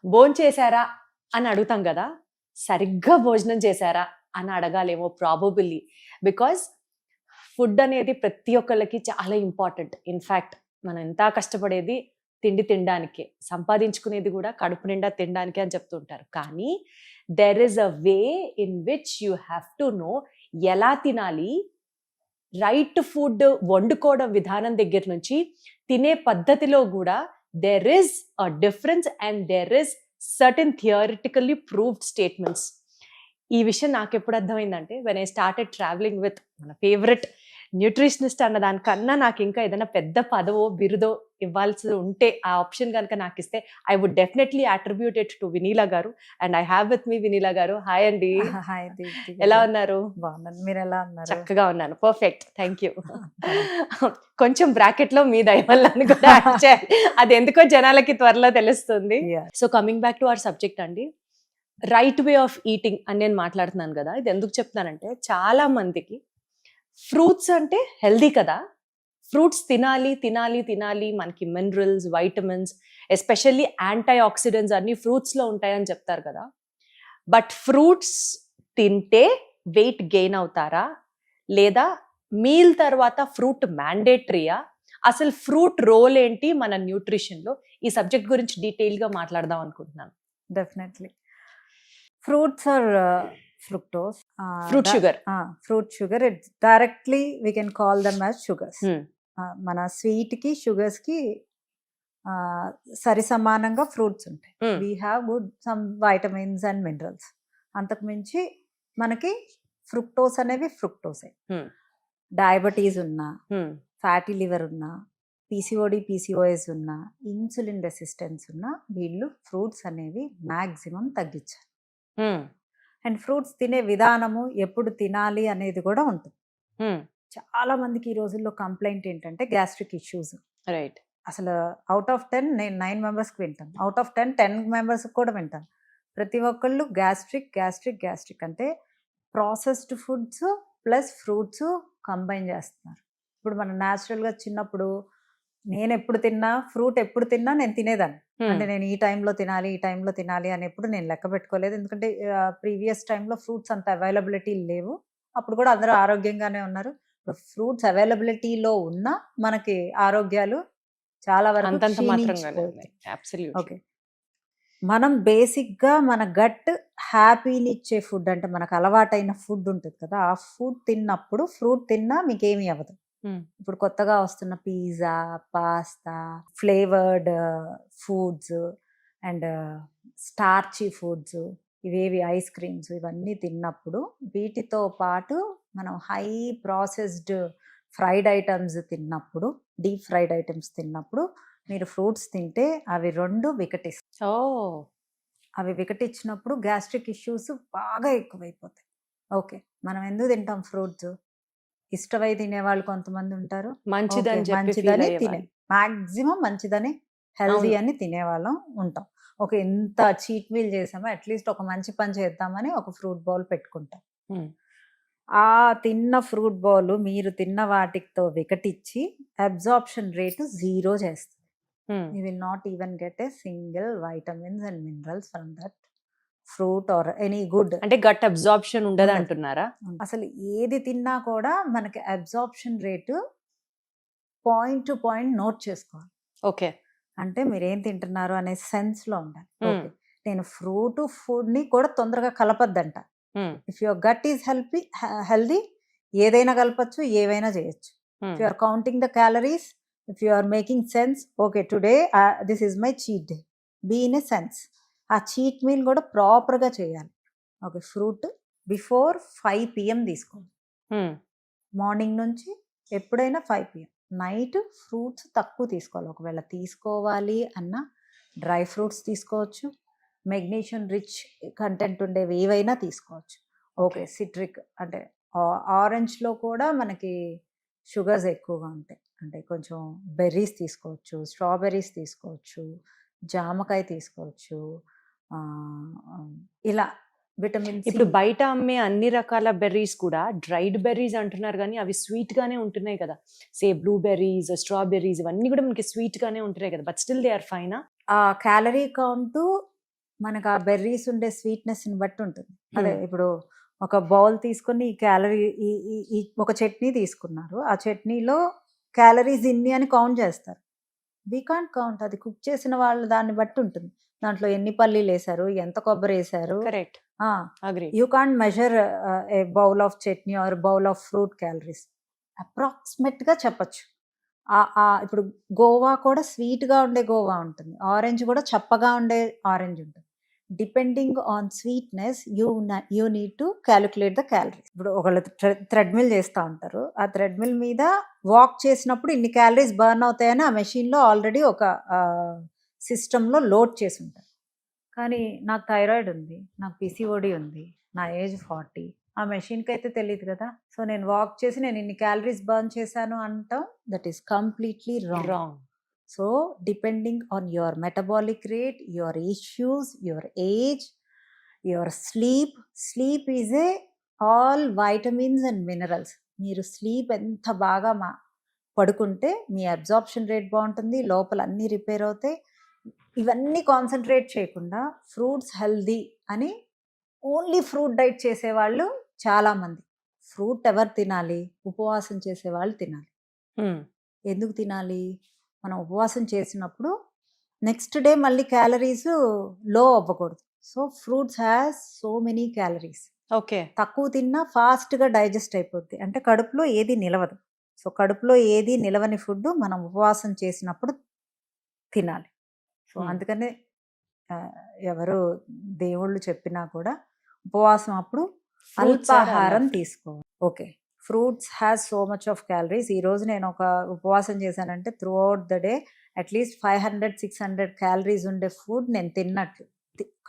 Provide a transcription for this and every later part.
భోంచేశారా అని అడుగుతాం కదా, సరిగ్గా భోజనం చేశారా అని అడగాలేమో ప్రాబబుల్లీ. బికాజ్ ఫుడ్ అనేది ప్రతి ఒక్కళ్ళకి చాలా ఇంపార్టెంట్. ఇన్ఫ్యాక్ట్ మనం ఎంత కష్టపడేది తిండి తినడానికే, సంపాదించుకునేది కూడా కడుపు నిండా తినడానికే అని చెప్తుంటారు. కానీ there is a way in which you have to know ఎలా తినాలి. రైట్ ఫుడ్ వండుకోవడం విధానం దగ్గర నుంచి తినే పద్ధతిలో కూడా there is a difference and there is certain theoretically proved statements. ఈ విషయం నాకు ఎప్పుడు అర్థమైందంటే when I started travelling with మన ఫేవరెట్ న్యూట్రిషనిస్ట్ అన్న దానికన్నా నాకు ఇంకా ఏదైనా పెద్ద పదవో బిరుదో ఇవ్వాల్సి ఉంటే ఆ ఆప్షన్ కనుక నాకు ఇస్తే I would definitely attribute it to Vinila గారు. And I have with me Vinila గారు. హాయ్ అండి. హాయ్ దీప్తి. ఎలా ఉన్నారు? బాగున్నాను, మీరు ఎలా ఉన్నారు? చక్కగా ఉన్నాను. Perfect, thank you. కొంచెం బ్రాకెట్ లో మీ దయ వల్ల అని కూడా add చేయాలి. అది ఎందుకో జనాలకి త్వరలో తెలుస్తుంది. Yeah. So coming back to our subject అండి, రైట్ వే ఆఫ్ ఈటింగ్ అని నేను మాట్లాడుతున్నాను కదా. ఇది ఎందుకు చెప్తున్నానంటే చాలా మందికి ఫ్రూట్స్ అంటే హెల్దీ కదా, ఫ్రూట్స్ తినాలి తినాలి తినాలి, మనకి minerals, vitamins, especially antioxidants అన్ని ఫ్రూట్స్లో ఉంటాయని చెప్తారు కదా. బట్ ఫ్రూట్స్ తింటే వెయిట్ గెయిన్ అవుతారా, లేదా మీల్ తర్వాత ఫ్రూట్ మ్యాండేటరీయా, అసలు ఫ్రూట్ రోల్ ఏంటి మన న్యూట్రిషన్లో, ఈ సబ్జెక్ట్ గురించి డీటెయిల్గా మాట్లాడదాం అనుకుంటున్నాను. Definitely. Fruits are fructose, fruit sugar. fruit sugar, it directly we can call them as sugars. మన స్వీట్ కి షుగర్స్ కి సరి సమానంగా ఫ్రూట్స్ ఉంటాయి. We have good some vitamins and minerals. అంతకు మించి మనకి ఫ్రుక్టోస్ అనేవి ఫ్రుక్టోసే. డయాబెటీస్ ఉన్నా, ఫ్యాటీ లివర్ ఉన్నా, పీసీఓడి పీసీఓఎస్ ఉన్నా, ఇన్సులిన్ రెసిస్టెన్స్ ఉన్నా, వీళ్ళు ఫ్రూట్స్ అనేవి మ్యాక్సిమం తగ్గించాలి. అండ్ ఫ్రూట్స్ తినే విధానము, ఎప్పుడు తినాలి అనేది కూడా ఉంటుంది. చాలా మందికి ఈ రోజుల్లో కంప్లైంట్ ఏంటంటే గ్యాస్ట్రిక్ ఇష్యూస్. రైట్. అసలు అవుట్ ఆఫ్ 10 నేను 9 మెంబర్స్కి వింటాను, అవుట్ ఆఫ్ 10 మెంబర్స్కి కూడా వింటాను. ప్రతి ఒక్కళ్ళు గ్యాస్ట్రిక్ గ్యాస్ట్రిక్ గ్యాస్ట్రిక్ అంటే processed foods plus fruits combine చేస్తున్నారు. ఇప్పుడు మనం న్యాచురల్గా చిన్నప్పుడు నేను ఎప్పుడు తిన్నా, ఫ్రూట్ ఎప్పుడు తిన్నా నేను తినేదాన్ని. అంటే నేను ఈ టైంలో తినాలి, ఈ టైంలో తినాలి అని ఎప్పుడు నేను లెక్క పెట్టుకోలేదు. ఎందుకంటే ప్రీవియస్ టైంలో ఫ్రూట్స్ అంత అవైలబిలిటీ లేవు. అప్పుడు కూడా అందరూ ఆరోగ్యంగానే ఉన్నారు. ఫ్రూట్స్ అవైలబిలిటీలో ఉన్న మనకి ఆరోగ్యాలు చాలా వరకు క్షీణించిపోయాయి. ఓకే, మనం బేసిక్గా మన గట్ హ్యాపీని ఇచ్చే ఫుడ్, అంటే మనకు అలవాటైన ఫుడ్ ఉంటుంది కదా, ఆ ఫుడ్ తిన్నప్పుడు ఫ్రూట్ తిన్నా మీకేమీ అవ్వదు. ఇప్పుడు కొత్తగా వస్తున్న pizza, pasta, flavoured foods and starchy foods, ఇవేవి ఐస్ క్రీమ్స్, ఇవన్నీ తిన్నప్పుడు వీటితో పాటు మనం హై ప్రాసెస్డ్ ఫ్రైడ్ ఐటమ్స్ తిన్నప్పుడు, డీప్ ఫ్రైడ్ ఐటమ్స్ తిన్నప్పుడు మీరు ఫ్రూట్స్ తింటే అవి రెండు వికటిస్తాయి. అవి వికటించినప్పుడు గ్యాస్ట్రిక్ ఇష్యూస్ బాగా ఎక్కువైపోతాయి. ఓకే, మనం ఎందుకు తింటాం ఫ్రూట్స్? ఇష్టమై తినేవాళ్ళు కొంతమంది ఉంటారు, మంచిదని తినే, మాక్సిమం మంచిదని హెల్దీ అని తినేవాళ్ళం ఉంటాం. ఓకే, ఎంత చీట్ మీల్ చేసామో అట్లీస్ట్ ఒక మంచి పని చేద్దామని ఒక ఫ్రూట్ బౌల్ పెట్టుకుంటాం. ఆ తిన్న ఫ్రూట్ బౌల్ మీరు తిన్న వాటితో వికటించి అబ్జార్ప్షన్ రేటు 0 చేస్తుంది. You will not even get a single vitamins and minerals from that fruit or any good. అంటే గట్ అబ్జార్ప్షన్ ఉండదు అంటున్నారా? అసలు ఏది తిన్నా కూడా మనకి absorption rate point to point note చేసుకోవాలి. ఓకే, అంటే మీరు ఏం తింటున్నారు అనే సెన్స్ లో ఉండాలి. ఓకే, నేను ఫ్రూట్ ఫుడ్ ని కూడా తొందరగా కలపద్దంట. If your gut is healthy, ఏదైనా కలపచ్చు, ఏవైనా చేయొచ్చు. If you are counting the calories, if you are making sense, okay today this is my cheat day, be in a sense. ఆ చీట్ మీల్ కూడా ప్రాపర్గా చేయాలి. ఓకే, ఫ్రూట్ బిఫోర్ 5 PM తీసుకోండి. Morning నుంచి ఎప్పుడైనా 5 PM. నైట్ ఫ్రూట్స్ తక్కువ తీసుకోవాలి. ఒకవేళ తీసుకోవాలి అన్న డ్రై ఫ్రూట్స్ తీసుకోవచ్చు, మెగ్నీషియం రిచ్ కంటెంట్ ఉండేవి ఏవైనా తీసుకోవచ్చు. ఓకే, సిట్రిక్ అంటే ఆరెంజ్లో కూడా మనకి షుగర్స్ ఎక్కువగా ఉంటాయి. అంటే కొంచెం బెర్రీస్ తీసుకోవచ్చు, స్ట్రాబెర్రీస్ తీసుకోవచ్చు, జామకాయ తీసుకోవచ్చు, ఇలా విటమిన్. ఇప్పుడు బయట అమ్మే అన్ని రకాల బెర్రీస్ కూడా డ్రైడ్ బెర్రీస్ అంటున్నారు, కానీ అవి స్వీట్ గానే ఉంటున్నాయి కదా. సే బ్లూబెర్రీస్, స్ట్రాబెర్రీస్, ఇవన్నీ కూడా మనకి స్వీట్ గానే ఉంటున్నాయి కదా, but still they are fine. ఆ క్యాలరీ కౌంట్ మనకు ఆ బెర్రీస్ ఉండే స్వీట్నెస్ ని బట్టి ఉంటుంది. అదే ఇప్పుడు ఒక బౌల్ తీసుకొని ఈ క్యాలరీ ఈ ఒక చట్నీ తీసుకున్నారు, ఆ చట్నీలో క్యాలరీస్ ఇన్ని అని కౌంట్ చేస్తారు. వీ కాంట్ కౌంట్, అది కుక్ చేసిన వాళ్ళు దాన్ని బట్టి ఉంటుంది. దాంట్లో ఎన్ని పల్లీలు వేసారు, ఎంత కొబ్బరి వేసారు. Correct, agree. You can't measure a bowl of chutney or bowl of fruit calories. Approximate గా చెప్పచ్చు. ఇప్పుడు గోవా కూడా స్వీట్ గా ఉండే గోవా ఉంటుంది, ఆరెంజ్ కూడా చప్పగా ఉండే ఆరెంజ్ ఉంటుంది. Depending on sweetness you need to calculate the calories. ఇప్పుడు ఒకళ్ళు థ్రెడ్మిల్ చేస్తూ ఉంటారు, ఆ థ్రెడ్మిల్ మీద వాక్ చేసినప్పుడు ఇన్ని క్యాలరీస్ బర్న్ అవుతాయని ఆ మెషిన్లో ఆల్రెడీ ఒక సిస్టంలో లోడ్ చేసి ఉంటారు. కానీ నాకు థైరాయిడ్ ఉంది, నాకు పిసిఓడి ఉంది, నా ఏజ్ 40, ఆ మెషిన్కి అయితే తెలియదు కదా. సో నేను వాక్ చేసి నేను ఇన్ని క్యాలరీస్ బర్న్ చేశాను అంటాం, that is completely wrong. So depending on your metabolic rate, your issues, your age, your sleep is a all vitamins and minerals. మీరు స్లీప్ ఎంత బాగా పడుకుంటే మీ అబ్జార్ప్షన్ రేట్ బాగుంటుంది, లోపల అన్నీ రిపేర్ అవుతాయి. ఇవన్నీ కాన్సన్ట్రేట్ చేయకుండా ఫ్రూట్స్ హెల్దీ అని ఓన్లీ ఫ్రూట్ డైట్ చేసేవాళ్ళు చాలామంది. ఫ్రూట్ ఎవరు తినాలి? ఉపవాసం చేసేవాళ్ళు తినాలి. ఎందుకు తినాలి? మనం ఉపవాసం చేసినప్పుడు నెక్స్ట్ డే మళ్ళీ క్యాలరీస్ లో అవ్వకూడదు. So fruits has so many calories. Okay, తక్కువ తిన్నా ఫాస్ట్గా డైజెస్ట్ అయిపోద్ది, అంటే కడుపులో ఏది నిలవదు. సో కడుపులో ఏది నిలవని ఫుడ్ మనం ఉపవాసం చేసినప్పుడు తినాలి. సో అందుకనే ఎవరు దేవుళ్ళు చెప్పినా కూడా ఉపవాసం అప్పుడు అల్పాహారం తీసుకోవాలి. Okay, fruits has so much of calories. ఈరోజు నేను ఒక ఉపవాసం చేశానంటే through out the day at least 500-600 calories ఉండే ఫుడ్ నేను తిన్నట్లు,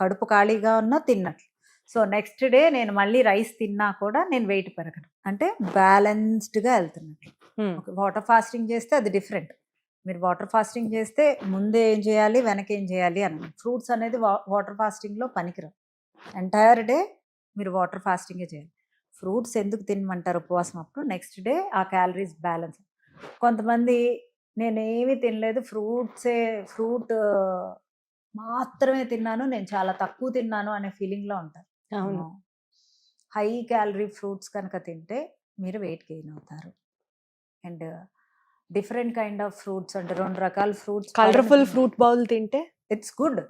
కడుపు ఖాళీగా ఉన్నా తిన్నట్లు. సో నెక్స్ట్ డే నేను మళ్ళీ రైస్ తిన్నా కూడా నేను వెయిట్ పెరగను, అంటే బ్యాలెన్స్డ్గా వెళ్తున్నట్లు. వాటర్ ఫాస్టింగ్ చేస్తే అది డిఫరెంట్. మీరు వాటర్ ఫాస్టింగ్ చేస్తే ముందే ఏం చేయాలి, వెనక ఏం చేయాలి అని. ఫ్రూట్స్ అనేది వాటర్ ఫాస్టింగ్లో పనికిరావు. ఎంటైర్ డే మీరు వాటర్ ఫాస్టింగే చేయాలి. ఫ్రూట్స్ ఎందుకు తినమంటారు ఉపవాసం అప్పుడు? నెక్స్ట్ డే ఆ క్యాలరీస్ బ్యాలెన్స్. కొంతమంది నేనేమి తినలేదు, ఫ్రూట్ మాత్రమే తిన్నాను, నేను చాలా తక్కువ తిన్నాను అనే ఫీలింగ్లో ఉంటారు. అవును, హై క్యాలరీ ఫ్రూట్స్ కనుక తింటే మీరు వెయిట్ గెయిన్ అవుతారు. And different kind of fruits, అంటే 2 రకాల ఫ్రూట్స్, కలర్ఫుల్ ఫ్రూట్ బౌల్ తింటే ఇట్స్ గుడ్.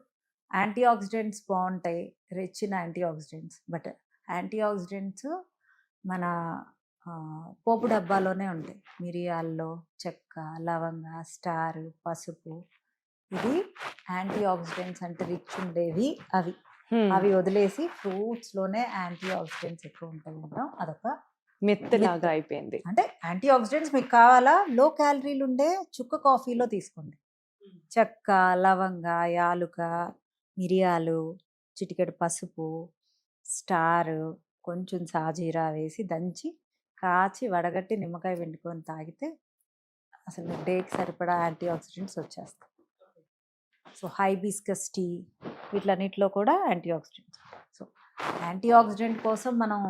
యాంటీ ఆక్సిడెంట్స్ బాగుంటాయి, rich in antioxidants. But antioxidants మన పోపు డబ్బాలోనే ఉంటాయి. మిరియాల్లో చెక్క, లవంగ, స్టార్, పసుపు, ఇది యాంటీ ఆక్సిడెంట్స్ అంటే రిచ్ ఉండేవి. అవి వదిలేసి ఫ్రూట్స్లోనే యాంటీ ఆక్సిడెంట్స్ ఎక్కువ ఉంటాయి ఉంటాం. అదొక మెత్తలాగా అయిపోయింది. అంటే యాంటీ ఆక్సిడెంట్స్ మీకు కావాలా, లో క్యాలరీలు ఉండే చుక్క కాఫీలో తీసుకోండి. చెక్క, లవంగ, యాలుక, మిరియాలు, చిటికెడు పసుపు, స్టార్, కొంచెం సాజీరా వేసి దంచి కాచి వడగట్టి నిమ్మకాయ పిండుకొని తాగితే అసలు మీకు డేకి సరిపడా యాంటీ ఆక్సిడెంట్స్ వచ్చేస్తాయి. సో హైబిస్కస్ టీ, వీటిలన్నిటిలో కూడా antioxidants. So antioxidant కోసం మనం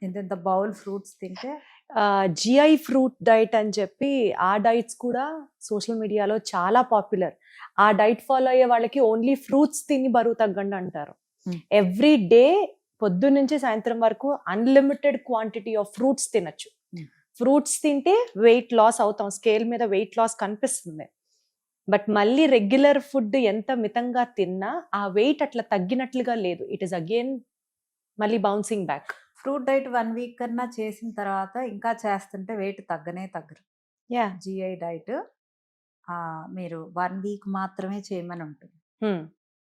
ఇంత బౌల్ ఫ్రూట్స్ తింటే. జిఐ ఫ్రూట్ డైట్ అని చెప్పి ఆ డైట్స్ కూడా సోషల్ మీడియాలో చాలా పాపులర్. ఆ డైట్ ఫాలో అయ్యే వాళ్ళకి ఓన్లీ ఫ్రూట్స్ తిని బరువు తగ్గండి అంటారు. ఎవ్రీ డే పొద్దున్న నుంచి సాయంత్రం వరకు అన్లిమిటెడ్ క్వాంటిటీ ఆఫ్ ఫ్రూట్స్ తినచ్చు. ఫ్రూట్స్ తింటే వెయిట్ లాస్ అవుతాం, స్కేల్ మీద వెయిట్ లాస్ కనిపిస్తుంది. బట్ మళ్ళీ రెగ్యులర్ ఫుడ్ ఎంత మితంగా తిన్నా ఆ వెయిట్ అట్లా తగ్గినట్లుగా లేదు. ఇట్ ఈస్ అగైన్ మళ్ళీ bouncing back. Fruit diet 1 week కన్నా చేసిన తర్వాత ఇంకా చేస్తుంటే వెయిట్ తగ్గరు. జిఐ డైట్ మీరు 1 వీక్ మాత్రమే చేయమని ఉంటుంది.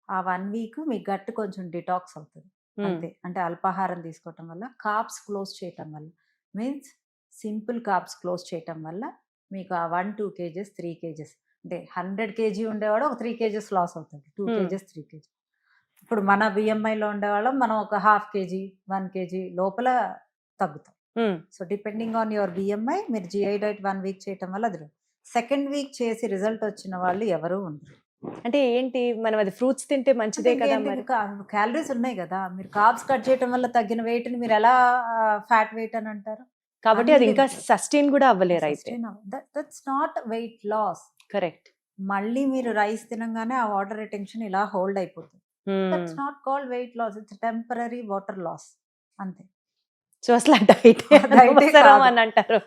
ఆ 1 వీక్ మీ గట్ కొంచెం డిటాక్స్ అవుతుంది అంతే. అంటే అల్పాహారం తీసుకోవటం వల్ల, కార్బ్స్ క్లోజ్ చేయటం వల్ల, మీన్స్ సింపుల్ కార్బ్స్ క్లోజ్ చేయటం వల్ల మీకు ఆ 1-2 kgs 3 kgs, అంటే 100 kg ఉండేవాడు ఒక 3 kgs లాస్ అవుతుంది, 2 kgs 3 kg. ఇప్పుడు మన బిఎంఐలో ఉండేవాళ్ళం మనం ఒక 1/2 kg 1 kg లోపల తగ్గుతాం. So depending on your BMI మీరు జిఐ డైట్ 1 వీక్ చేయటం వల్ల అది. సెకండ్ వీక్ చేసి రిజల్ట్ వచ్చిన వాళ్ళు ఎవరు ఉండరు. అంటే ఏంటి, మనం అది ఫ్రూట్స్ తింటే మంచిదే కదా, మరి క్యాలరీస్ ఉన్నాయి కదా. మీరు కార్బ్స్ కట్ చేయటం వల్ల తగ్గిన వెయిట్ ని మీరు ఎలా ఫ్యాట్ వెయిట్ అని అంటారు? కాబట్టి అది ఇంకా సస్టైన్ కూడా అవ్వలేరు అయితే. That's not weight loss. Correct. మళ్ళీ మీరు రైస్ తినంగానే ఆ వాటర్ రిటెన్షన్ ఇలా హోల్డ్ అయిపోతుంది. That's not called weight loss, it's temporary water loss అంతే. సో అసలు డైట్ Diet ఏ కాదు. అని అంటారు.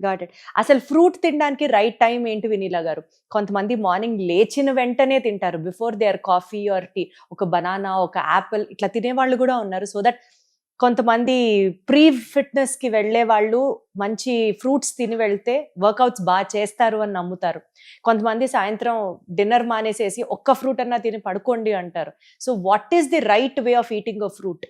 Got it. అసలు ఫ్రూట్ తినడానికి రైట్ టైం ఏంటి వినీలా గారు? కొంతమంది మార్నింగ్ లేచిన వెంటనే తింటారు, before there coffee or tea, ఒక బనానా, ఒక యాపిల్ ఇట్లా తినేవాళ్ళు కూడా ఉన్నారు. సో దట్ కొంతమంది ప్రీ ఫిట్నెస్ కి వెళ్లే వాళ్ళు మంచి ఫ్రూట్స్ తిని వెళ్తే వర్కౌట్స్ బాగా చేస్తారు అని నమ్ముతారు. కొంతమంది సాయంత్రం డిన్నర్ మానేసేసి ఒక్క ఫ్రూట్ అన్నా తిని పడుకోండి అంటారు. So what is the right way of eating a fruit?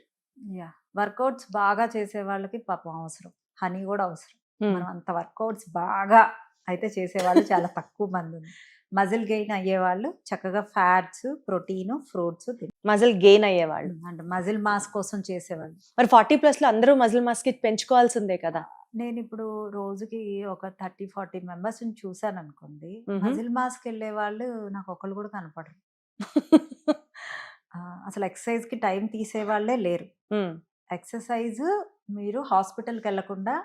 Yeah, workouts బాగా చేసే వాళ్ళకి పాపం అవసరం, హనీ కూడా అవసరం. మనం అంత వర్కౌట్స్ బాగా అయితే చేసేవాళ్ళు చాలా తక్కువ మంది ఉంది. మజిల్ గెయిన్ అయ్యేవాళ్ళు చక్కగా fats, protein, fruits muscle gain అయ్యేవాళ్ళు అంటే మజిల్ మాస్ కోసం చేసేవాళ్ళు. మరి 40+ లో అందరూ మజిల్ మాస్ కి పెంచుకోవాల్సిందే కదా. నేను ఇప్పుడు రోజుకి ఒక 30-40 మెంబర్స్ చూసాను అనుకోండి, మ్మ్. మజిల్ మాస్కి వెళ్ళే వాళ్ళు నాకు ఒకళ్ళు కూడా కనపడరు. అసలు ఎక్సర్సైజ్ కి టైం తీసే వాళ్ళే లేరు. ఎక్సర్సైజ్ మీరు హాస్పిటల్కి వెళ్లకుండా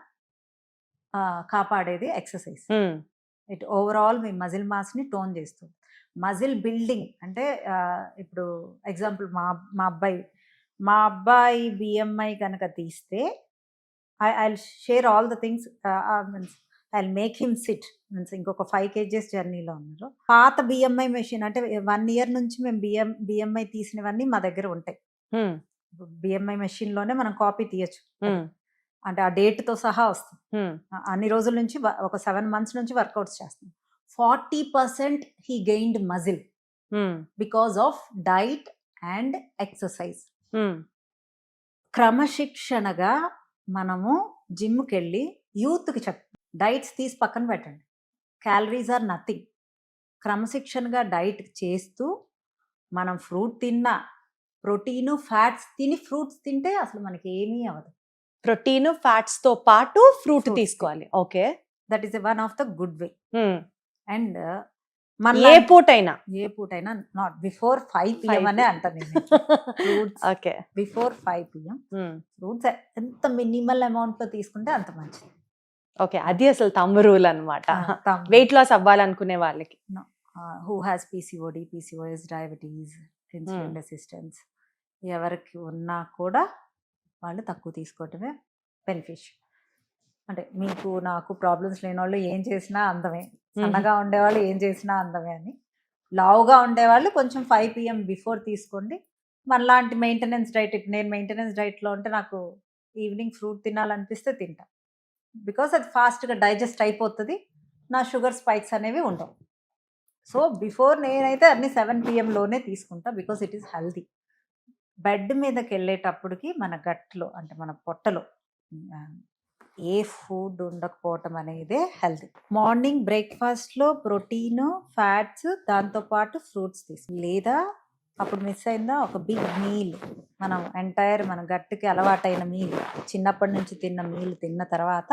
కాపాడేది exercise. It overall me muscle mass ని టోన్ చేస్తుంది. మజిల్ బిల్డింగ్ అంటే ఇప్పుడు ఎగ్జాంపుల్ మా అబ్బాయి బిఎంఐ కనుక తీస్తే I share all the things, means I make him SIT, means ఇంకొక 5 kgs జర్నీలో ఉన్నారు. పాత బిఎంఐ మెషిన్ అంటే 1 year నుంచి మేము బిఎంఐ తీసినవన్నీ మా దగ్గర ఉంటాయి. బిఎంఐ మెషిన్ లోనే మనం కాపీ తీయచ్చు, అంటే ఆ డేట్ తో సహా వస్తుంది. అన్ని రోజుల నుంచి ఒక 7 months నుంచి వర్కౌట్స్ చేస్తున్నాం. 40% he gained muscle because of diet and exercise. క్రమశిక్షణగా మనము జిమ్కి వెళ్ళి యూత్కి చెప్తాం, డైట్స్ తీసి పక్కన పెట్టండి, క్యాలరీస్ ఆర్ నథింగ్. క్రమశిక్షణగా డైట్ చేస్తూ మనం ఫ్రూట్ తిన్నా, ప్రోటీన్ ఫ్యాట్స్ తిని ఫ్రూట్స్ తింటే అసలు మనకి ఏమీ అవ్వదు. ప్రోటీన్ ఫ్యాట్స్ తో పాటు ఫ్రూట్ Fruits తీసుకోవాలి. Okay, that is one of the good way. And ఏ పూటైనా ఏ పూటైనా నాట్ బిఫోర్ 5 PM అనే అంటాను నేను. Fruits okay. Before 5 PM fruits ఎంత మినిమల్ అమౌంట్ లో తీసుకుంటే అంత మంచిది. ఓకే, అది అసలు తమ్ము రూల్ అనమాట. వెయిట్ లాస్ అవ్వాలనుకునే వాళ్ళకి. Who has PCOS, diabetes, insulin resistance ఎవరికి ఉన్నా కూడా వాళ్ళు తక్కువ తీసుకోవటమే బెనిఫిషియల్. అంటే మీకు నాకు ప్రాబ్లమ్స్ లేని వాళ్ళు ఏం చేసినా అందమే, సన్నగా ఉండేవాళ్ళు ఏం చేసినా అందమే అని. లావుగా ఉండేవాళ్ళు కొంచెం 5 PM బిఫోర్ తీసుకోండి. మనలాంటి మెయింటెనెన్స్ డైట్, ఇప్పుడు నేను మెయింటెనెన్స్ డైట్లో ఉంటే నాకు ఈవినింగ్ ఫ్రూట్ తినాలనిపిస్తే తింటా, బికాస్ అది ఫాస్ట్గా డైజెస్ట్ అయిపోతుంది, నా షుగర్ స్పైక్స్ అనేవి ఉండవు. సో బిఫోర్ నేనైతే అన్ని 7 PM లోనే తీసుకుంటా, because it is healthy. Bed మీదకి వెళ్ళేటప్పటికి మన గట్లో అంటే మన పొట్టలో ఏ ఫుడ్ ఉండకపోవటం అనేదే హెల్తీ. మార్నింగ్ బ్రేక్ఫాస్ట్లో ప్రోటీన్, ఫ్యాట్స్, దాంతోపాటు ఫ్రూట్స్ లేదా అప్పుడు మిస్ అయిందా ఒక బిగ్ మీల్, మనం ఎంటైర్ మన గట్టుకి అలవాటైన మీల్, చిన్నప్పటి నుంచి తిన్న మీల్ తిన్న తర్వాత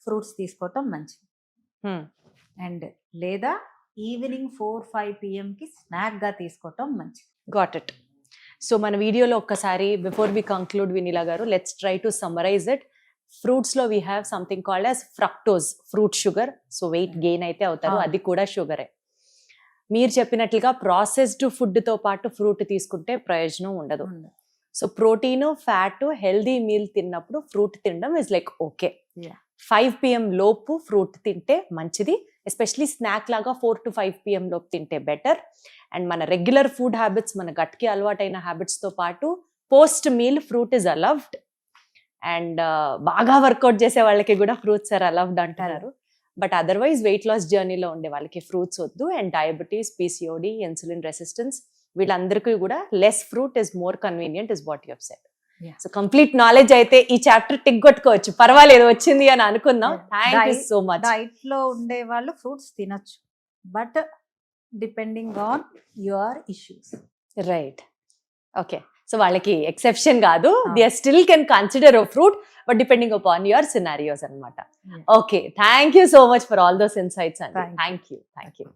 ఫ్రూట్స్ తీసుకోవటం మంచిది. అండ్ లేదా ఈవినింగ్ 4-5 PMకి స్నాక్గా తీసుకోవటం మంచిది. Got it. సో మన వీడియోలో ఒక్కసారి before we conclude Vineela garu, let's try to summarize it. Fruits లో we have something called as fructose, fruit sugar. So weight gain అయితే అవుతారు, అది కూడా షుగరే. మీరు చెప్పినట్లుగా ప్రాసెస్డ్ ఫుడ్ తో పాటు ఫ్రూట్ తీసుకుంటే ప్రయోజనం ఉండదు. So protein, fat, healthy meal తిన్నప్పుడు ఫ్రూట్ తినడం ఇస్ లైక్ ఓకే. 5 PM లోపు ఫ్రూట్ తింటే మంచిది, ఎస్పెషలీ స్నాక్ లాగా 4 to 5 PM లోపు తింటే బెటర్. అండ్ మన రెగ్యులర్ ఫుడ్ హ్యాబిట్స్, మన గట్కి అలవాటైన హ్యాబిట్స్ తో పాటు post meal fruit is అలవ్డ్. And బాగా వర్కౌట్ చేసే వాళ్ళకి కూడా ఫ్రూట్స్ ఆర్ అలవ్డ్ అంటున్నారు. బట్ అదర్వైజ్ వెయిట్ లాస్ జర్నీలో ఉండే వాళ్ళకి ఫ్రూట్స్ వద్దు. And diabetes, PCOD, insulin resistance వీళ్ళందరికీ కూడా less fruit is more convenient is what you have said. So complete knowledge అయితే ఈ చాప్టర్ టిక్ కొట్టుకోవచ్చు, పర్వాలేదు వచ్చింది అని అనుకుందాం. Thank you so much. Diet లో ఉండే వాళ్ళు ఫ్రూట్స్ తినొచ్చు, but depending on your issues. Right, okay. So వాళ్ళకి ఎక్సెప్షన్ కాదు, they still can consider a fruit, but depending upon your scenarios అనమాట. Okay, thank you so much for all those insights అండి. Thank you.